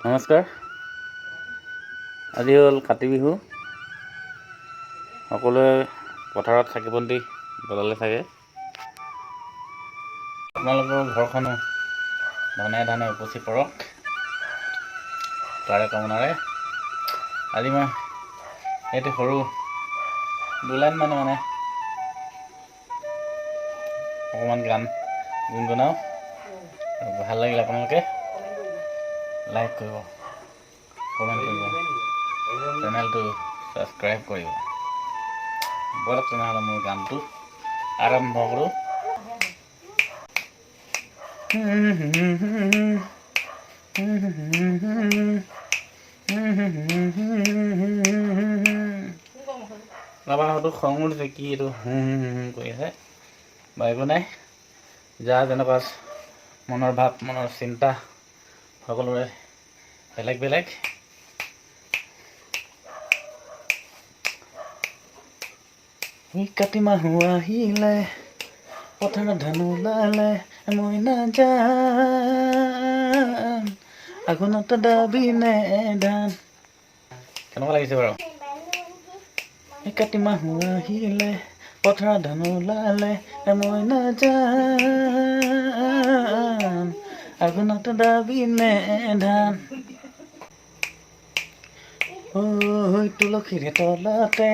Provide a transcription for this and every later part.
নমস্কাৰ। আজি হ'ল কাতি বিহু। সকলোৱে পথাৰত চাকি বন্তি জ্বলালে চাগে। আপোনালোকৰ ঘৰখনো ধনে ধানে উপচি পৰক তাৰে কামনাৰে। আজি মই এইটো সৰু দুলাইন মানে অকণমান গান গুণগুণাওঁ। ভাল লাগিলে আপোনালোকে লাইক কৰিব, কমেণ্ট কৰিব, চেনেলটো ছাবস্ক্ৰাইব কৰিব। বলক তেনেহ'লে মোৰ গানটো আৰম্ভ কৰোঁ। বাবা হয়তো খং উঠিছে, কি এইটো কৰি আছে বা একো নাই। যাৰ যেনেকুৱা মনৰ ভাৱ, মনৰ চিন্তা সকলোৰে বেলেগ বেলেগ। কাতি মাহো আহিলে, পথাৰত ধান ওলালে, মই নাযাম আঘোণত দাবিনে ধান। কেনেকুৱা লাগিছে বাৰু? কাতি মাহো আহিলে, পথাৰত ধান ওলালে, মই নাযাম আঘোণত দাবিনে ধান। তুলসীৰে তলতে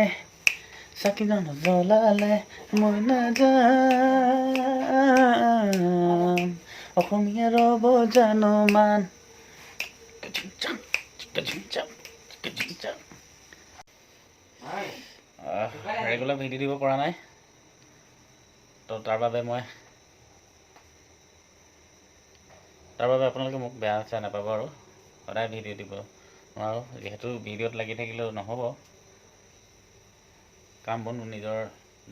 চাকি জ্বলালে, মই নাযাম অসমীয়া ৰব জানো মান। ৰেগুলাৰ ভিডিঅ' দিব পৰা নাই, তো তাৰ বাবে আপোনালোকে মোক বেয়া চেয়া নাপাব আৰু। সদায় ভিডিঅ' দিব নোৱাৰোঁ, যিহেতু ভিডিঅ'ত লাগি থাকিলেও নহ'ব। কাম বন নিজৰ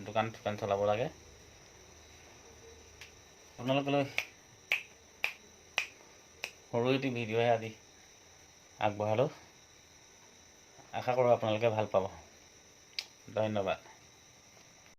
দোকান চলাব লাগে। আপোনালোকলৈ সৰু এটি ভিডিঅ'হে আজি আগবঢ়ালোঁ। আশা কৰোঁ আপোনালোকে ভাল পাব। ধন্যবাদ।